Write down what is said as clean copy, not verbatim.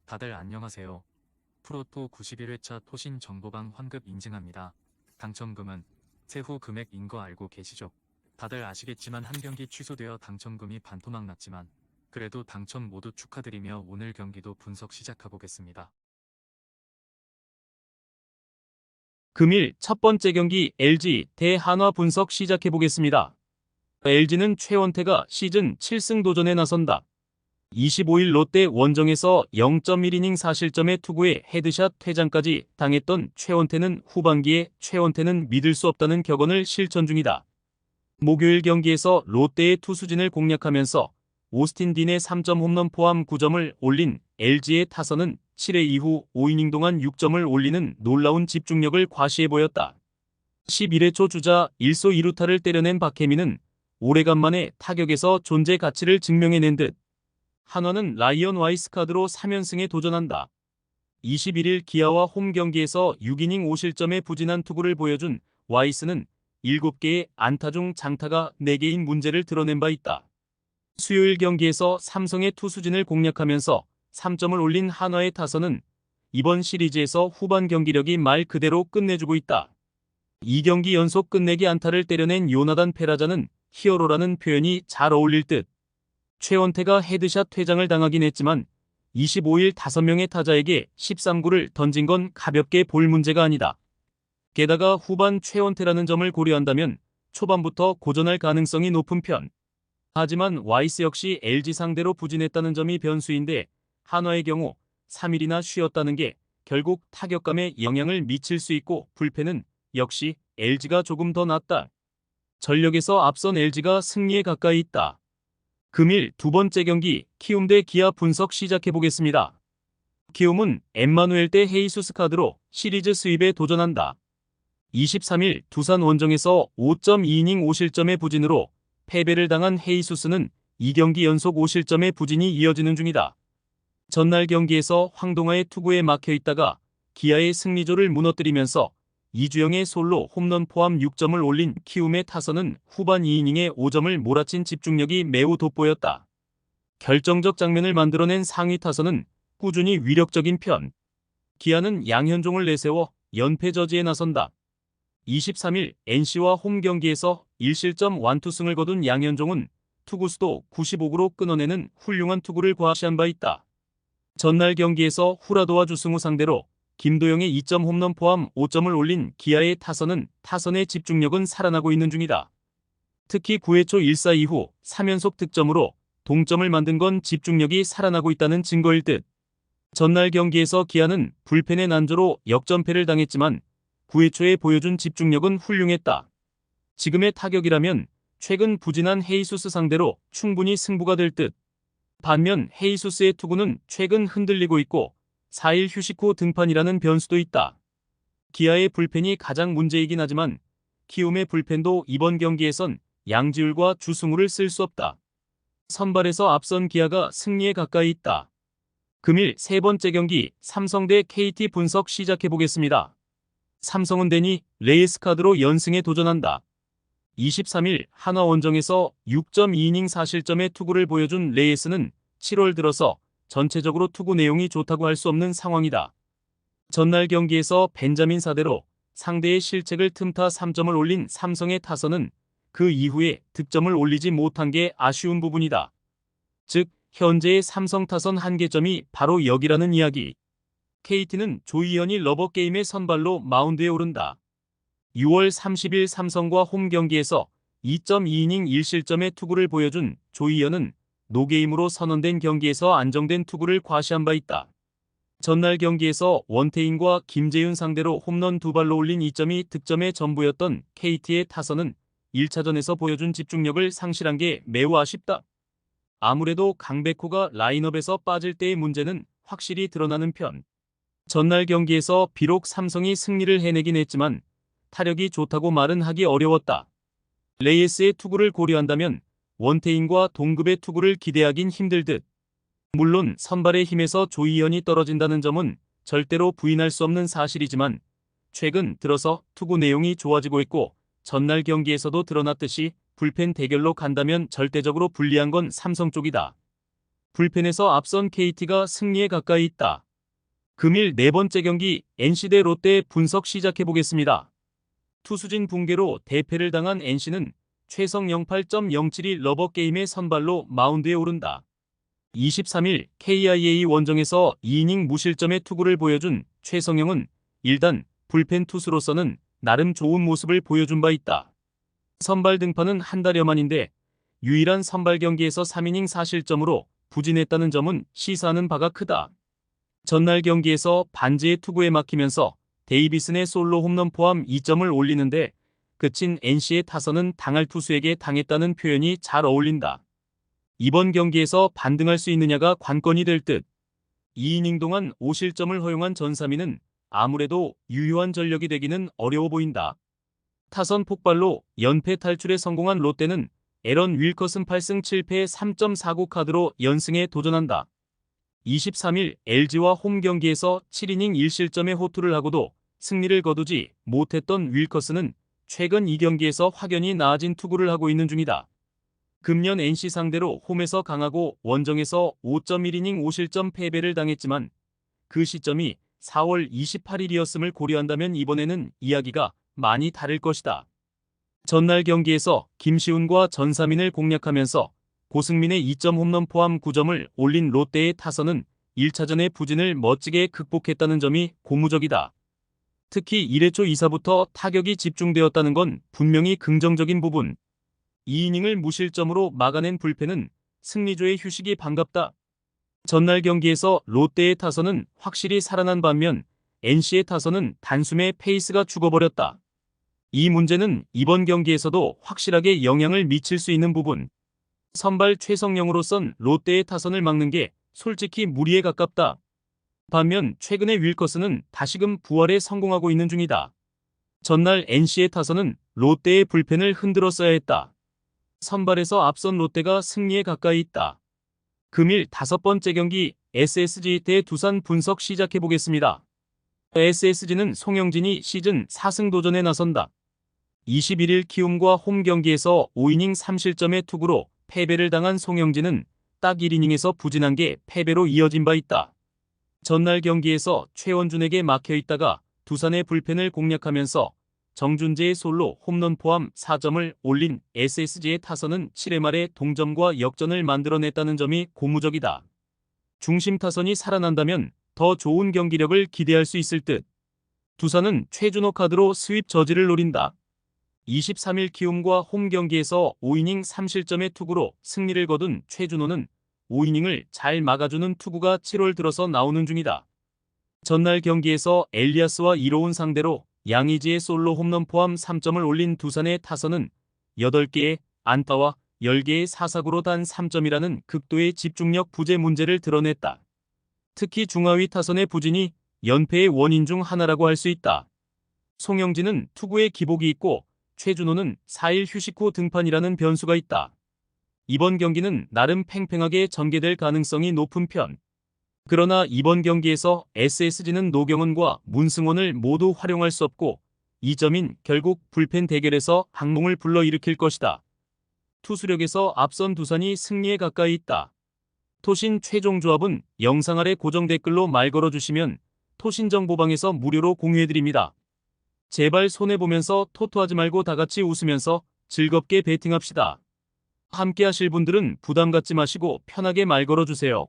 다들 안녕하세요. 프로토 91회차 토신 정보방 환급 인증합니다. 당첨금은 세후 금액인 거 알고 계시죠? 다들 아시겠지만 한 경기 취소되어 당첨금이 반토막 났지만 그래도 당첨 모두 축하드리며 오늘 경기도 분석 시작해보겠습니다. 금일 첫 번째 경기 LG 대 한화 분석 시작해보겠습니다. LG는 최원태가 시즌 7승 도전에 나선다. 25일 롯데 원정에서 0.1이닝 4실점의 투구에 헤드샷 퇴장까지 당했던 최원태는 후반기에 최원태는 믿을 수 없다는 격언을 실천 중이다. 목요일 경기에서 롯데의 투수진을 공략하면서 오스틴 딘의 3점 홈런 포함 9점을 올린 LG의 타선은 7회 이후 5이닝 동안 6점을 올리는 놀라운 집중력을 과시해 보였다. 11회 초 주자 1소 2루타를 때려낸 박혜민은 오래간만에 타격에서 존재 가치를 증명해낸 듯 한화는 라이언 와이스카드로 3연승에 도전한다. 21일 기아와 홈 경기에서 6이닝 5실점의 부진한 투구를 보여준 와이스는 7개의 안타 중 장타가 4개인 문제를 드러낸 바 있다. 수요일 경기에서 삼성의 투수진을 공략하면서 3점을 올린 한화의 타선은 이번 시리즈에서 후반 경기력이 말 그대로 끝내주고 있다. 2경기 연속 끝내기 안타를 때려낸 요나단 페라자는 히어로라는 표현이 잘 어울릴 듯. 최원태가 헤드샷 퇴장을 당하긴 했지만 25일 5명의 타자에게 13구를 던진 건 가볍게 볼 문제가 아니다. 게다가 후반 최원태라는 점을 고려한다면 초반부터 고전할 가능성이 높은 편. 하지만 와이스 역시 LG 상대로 부진했다는 점이 변수인데 한화의 경우 3일이나 쉬었다는 게 결국 타격감에 영향을 미칠 수 있고 불펜은 역시 LG가 조금 더 낫다. 전력에서 앞선 LG가 승리에 가까이 있다. 금일 두 번째 경기 키움 대 기아 분석 시작해보겠습니다. 키움은 엠마누엘 대 헤이수스 카드로 시리즈 스윕에 도전한다. 23일 두산 원정에서 5.2이닝 5실점의 부진으로 패배를 당한 헤이수스는 2경기 연속 5실점의 부진이 이어지는 중이다. 전날 경기에서 황동아의 투구에 막혀있다가 기아의 승리조를 무너뜨리면서 이주영의 솔로 홈런 포함 6점을 올린 키움의 타선은 후반 2이닝에 5점을 몰아친 집중력이 매우 돋보였다. 결정적 장면을 만들어낸 상위 타선은 꾸준히 위력적인 편. 기아는 양현종을 내세워 연패 저지에 나선다. 23일 NC와 홈 경기에서 1실점 완투승을 거둔 양현종은 투구수도 95구로 끊어내는 훌륭한 투구를 과시한 바 있다. 전날 경기에서 후라도와 주승우 상대로 김도영의 2점 홈런 포함 5점을 올린 기아의 타선의 집중력은 살아나고 있는 중이다. 특히 9회 초 1사 이후 3연속 득점으로 동점을 만든 건 집중력이 살아나고 있다는 증거일 듯. 전날 경기에서 기아는 불펜의 난조로 역전패를 당했지만 9회 초에 보여준 집중력은 훌륭했다. 지금의 타격이라면 최근 부진한 헤이수스 상대로 충분히 승부가 될 듯. 반면 헤이수스의 투구는 최근 흔들리고 있고 4일 휴식 후 등판이라는 변수도 있다. 기아의 불펜이 가장 문제이긴 하지만 키움의 불펜도 이번 경기에선 양지울과 주승우를 쓸 수 없다. 선발에서 앞선 기아가 승리에 가까이 있다. 금일 세 번째 경기 삼성 대 KT 분석 시작해보겠습니다. 삼성은 데니 레이스 카드로 연승에 도전한다. 23일 한화 원정에서 6.2이닝 4실점의 투구를 보여준 레이스는 7월 들어서 전체적으로 투구 내용이 좋다고 할 수 없는 상황이다. 전날 경기에서 벤자민 사대로 상대의 실책을 틈타 3점을 올린 삼성의 타선은 그 이후에 득점을 올리지 못한 게 아쉬운 부분이다. 즉 현재의 삼성 타선 한계점이 바로 여기라는 이야기. KT는 조이현이 러버게임의 선발로 마운드에 오른다. 6월 30일 삼성과 홈 경기에서 2.2이닝 1실점의 투구를 보여준 조이현은 노게임으로 선언된 경기에서 안정된 투구를 과시한 바 있다. 전날 경기에서 원태인과 김재윤 상대로 홈런 2발로 올린 2점이 득점의 전부였던 KT의 타선은 1차전에서 보여준 집중력을 상실한 게 매우 아쉽다. 아무래도 강백호가 라인업에서 빠질 때의 문제는 확실히 드러나는 편. 전날 경기에서 비록 삼성이 승리를 해내긴 했지만 타력이 좋다고 말은 하기 어려웠다. 레이스의 투구를 고려한다면 원태인과 동급의 투구를 기대하긴 힘들 듯. 물론 선발의 힘에서 조이현이 떨어진다는 점은 절대로 부인할 수 없는 사실이지만 최근 들어서 투구 내용이 좋아지고 있고 전날 경기에서도 드러났듯이 불펜 대결로 간다면 절대적으로 불리한 건 삼성 쪽이다. 불펜에서 앞선 KT가 승리에 가까이 있다. 금일 네 번째 경기 NC 대 롯데 분석 시작해보겠습니다. 투수진 붕괴로 대패를 당한 NC는 최성 08.072 러버게임의 선발로 마운드에 오른다. 23일 KIA 원정에서 2이닝 무실점의 투구를 보여준 최성영은 일단 불펜 투수로서는 나름 좋은 모습을 보여준 바 있다. 선발 등판은 한 달여 만인데 유일한 선발 경기에서 3이닝 4실점으로 부진했다는 점은 시사하는 바가 크다. 전날 경기에서 반지의 투구에 막히면서 데이비슨의 솔로 홈런 포함 2점을 올리는데 그친 NC의 타선은 당할 투수에게 당했다는 표현이 잘 어울린다. 이번 경기에서 반등할 수 있느냐가 관건이 될 듯. 2이닝 동안 5실점을 허용한 전삼위는 아무래도 유효한 전력이 되기는 어려워 보인다. 타선 폭발로 연패 탈출에 성공한 롯데는 에런 윌커슨 8승 7패 3.49 카드로 연승에 도전한다. 23일 LG와 홈 경기에서 7이닝 1실점의 호투를 하고도 승리를 거두지 못했던 윌커슨은 최근 2경기에서 확연히 나아진 투구를 하고 있는 중이다. 금년 NC 상대로 홈에서 강하고 원정에서 5.1이닝 5실점 패배를 당했지만 그 시점이 4월 28일이었음을 고려한다면 이번에는 이야기가 많이 다를 것이다. 전날 경기에서 김시훈과 전삼인을 공략하면서 고승민의 2점 홈런 포함 9점을 올린 롯데의 타선은 1차전의 부진을 멋지게 극복했다는 점이 고무적이다. 특히 1회 초 2사부터 타격이 집중되었다는 건 분명히 긍정적인 부분. 2이닝을 무실점으로 막아낸 불펜은 승리조의 휴식이 반갑다. 전날 경기에서 롯데의 타선은 확실히 살아난 반면 NC의 타선은 단숨에 페이스가 죽어버렸다. 이 문제는 이번 경기에서도 확실하게 영향을 미칠 수 있는 부분. 선발 최성영으로선 롯데의 타선을 막는 게 솔직히 무리에 가깝다. 반면 최근에 윌커스는 다시금 부활에 성공하고 있는 중이다. 전날 NC의 타선은 롯데의 불펜을 흔들었어야 했다. 선발에서 앞선 롯데가 승리에 가까이 있다. 금일 5번째 경기 SSG 대 두산 분석 시작해보겠습니다. SSG는 송영진이 시즌 4승 도전에 나선다. 21일 키움과 홈 경기에서 5이닝 3실점의 투구로 패배를 당한 송영진은 딱 1이닝에서 부진한 게 패배로 이어진 바 있다. 전날 경기에서 최원준에게 막혀있다가 두산의 불펜을 공략하면서 정준재의 솔로 홈런 포함 4점을 올린 SSG의 타선은 7회 말에 동점과 역전을 만들어냈다는 점이 고무적이다. 중심 타선이 살아난다면 더 좋은 경기력을 기대할 수 있을 듯. 두산은 최준호 카드로 스윕 저지를 노린다. 23일 키움과 홈 경기에서 5이닝 3실점의 투구로 승리를 거둔 최준호는 5이닝을 잘 막아주는 투구가 7월 들어서 나오는 중이다. 전날 경기에서 엘리아스와 이로운 상대로 양의지의 솔로 홈런 포함 3점을 올린 두산의 타선은 8개의 안타와 10개의 사사구로 단 3점이라는 극도의 집중력 부재 문제를 드러냈다. 특히 중하위 타선의 부진이 연패의 원인 중 하나라고 할 수 있다. 송영진은 투구에 기복이 있고 최준호는 4일 휴식 후 등판이라는 변수가 있다. 이번 경기는 나름 팽팽하게 전개될 가능성이 높은 편. 그러나 이번 경기에서 SSG는 노경은과 문승원을 모두 활용할 수 없고 이 점인 결국 불펜 대결에서 항몽을 불러일으킬 것이다. 투수력에서 앞선 두산이 승리에 가까이 있다. 토신 최종 조합은 영상 아래 고정 댓글로 말 걸어주시면 토신 정보방에서 무료로 공유해드립니다. 제발 손해보면서 토토하지 말고 다같이 웃으면서 즐겁게 베팅합시다. 함께 하실 분들은 부담 갖지 마시고 편하게 말 걸어주세요.